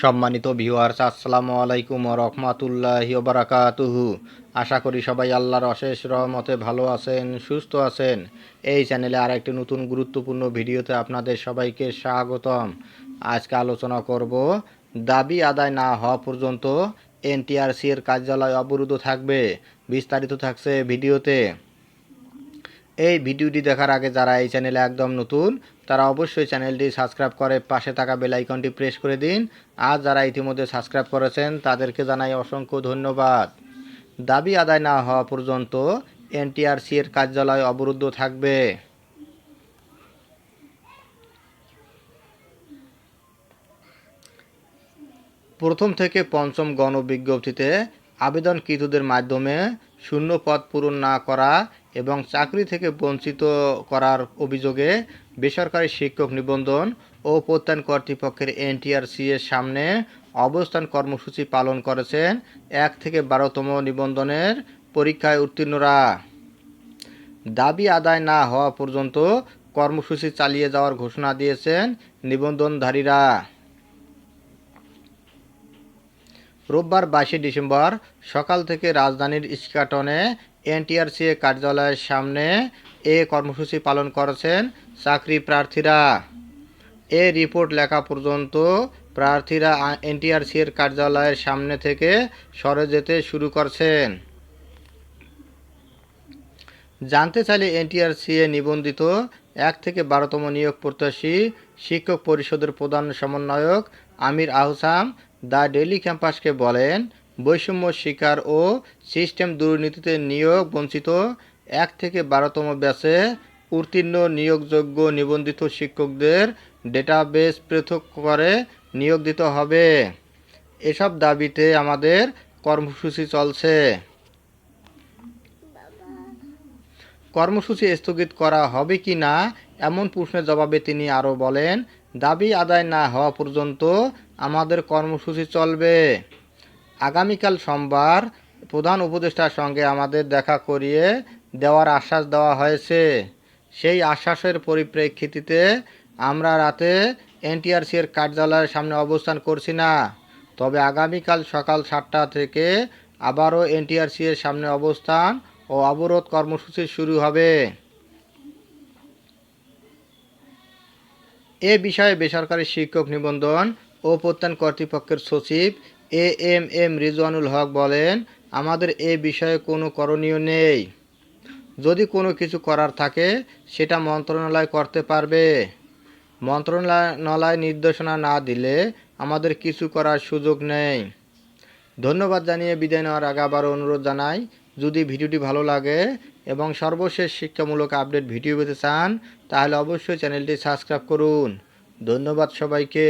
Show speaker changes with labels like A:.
A: সম্মানিত ভিউয়ার্স, আসসালামু আলাইকুম ওয়া রাহমাতুল্লাহি ওয়া বারাকাতুহু। আশা করি সবাই আল্লাহর অশেষ রহমতে ভালো আছেন, সুস্থ আছেন। এই চ্যানেলে আরেকটি নতুন গুরুত্বপূর্ণ ভিডিওতে আপনাদের সবাইকে স্বাগতম। আজকে আলোচনা করব দাবি আদায় না হওয়া পর্যন্ত এনটিআরসি এর কার্যালয় অবরুদ্ধ থাকবে। বিস্তারিত থাকছে ভিডিওতে। এই ভিডিওটি দেখার আগে যারা এই চ্যানেলে একদম নতুন তারা অবশ্যই চ্যানেলটি সাবস্ক্রাইব করে পাশে থাকা বেল আইকনটি প্রেস করে দিন। আর যারা ইতিমধ্যে সাবস্ক্রাইব করেছেন তাদেরকে জানাই অসংখ্য ধন্যবাদ। দাবি আদায় না হওয়া পর্যন্ত এনটিআরসি এর কার্যালয় অবরুদ্ধ থাকবে। প্রথম থেকে পঞ্চম গণবিজ্ঞপ্তিতে আবেদনকৃতদের মাধ্যমে শূন্য পদ পূরণ না করা এবং চাকরি থেকে বঞ্চিত করার অভিযোগে বেসরকারি শিক্ষক নিবন্ধন ও প্রত্যয়ন কর্তৃপক্ষের এনটিআরসি এর সামনে অবস্থান কর্মসূচি পালন করেছেন 1 থেকে 12তম নিবন্ধনের পরীক্ষায় উত্তীর্ণরা। দাবি আদায় না হওয়া পর্যন্ত কর্মসূচি চালিয়ে যাওয়ার ঘোষণা দিয়েছেন নিবন্ধনধারীরা। রোববার 22 ডিসেম্বর সকাল থেকে রাজধানীর ইস্কাটনে এনটিআরসি কার্যালয়ের সামনে এ কর্মসূচি পালন করেছেন চাকরি প্রার্থীরা। এ রিপোর্ট লেখা পর্যন্ত প্রার্থীরা এনটিআরসি এর কার্যালয়ের সামনে থেকে সরে যেতে শুরু করছেন। জানতে চাইলে এনটিআরসি এ নিবন্ধিত 1 থেকে 12তম নিয়োগ প্রত্যাশী শিক্ষক পরিষদের প্রধান সমন্বয়ক আমির আহসাম দ্য ডেইলি ক্যাম্পাসকে বলেন, বৈষম্য শিকার ও সিস্টেম দুর্নীতিতে নিয়োগ বঞ্চিত 1 থেকে 12তম ব্যাচে উত্তীর্ণ নিয়োগযোগ্য নিবন্ধিত শিক্ষকদের ডেটাবেস পৃথক করে নিয়োগ দিতে হবে। এসব দাবিতে আমাদের কর্মসূচি চলছে। কর্মসূচি স্থগিত করা হবে কি না এমন প্রশ্নের জবাবে তিনি আরও বলেন, দাবি আদায় না হওয়া পর্যন্ত আমাদের কর্মসূচি চলবে। আগামীকাল সোমবার প্রধান উপদেষ্টার সঙ্গে আমাদের দেখা করিয়ে দেওয়ার আশ্বাস দেওয়া হয়েছে। সেই আশ্বাসের পরিপ্রেক্ষিতে আমরা রাতে এনটিআরসি এর কার্যালয়ের সামনে অবস্থান করছি না। তবে আগামীকাল সকাল 7টা থেকে আবারও এনটিআরসি এর সামনে অবস্থান ও অবরোধ কর্মসূচি শুরু হবে। এ বিষয়ে বেসরকারি শিক্ষক নিবন্ধন ও প্রত্যয়ন কর্তৃপক্ষের সচিব এএমএম রিজওয়ানুল হক বলেন, আমাদের এ বিষয়ে কোনো করণীয় নেই। যদি কোনো কিছু করার থাকে সেটা মন্ত্রণালয় করতে পারবে। মন্ত্রণালয় নির্দেশনা না দিলে আমাদের কিছু করার সুযোগ নেই। ধন্যবাদ জানিয়ে বিদায় নেওয়ার আগে আবারও অনুরোধ জানাই, যদি ভিডিওটি ভালো লাগে এবং সর্বশেষ শিক্ষামূলক আপডেট ভিডিও পেতে চান তাহলে অবশ্যই চ্যানেলটি সাবস্ক্রাইব করুন। ধন্যবাদ সবাইকে।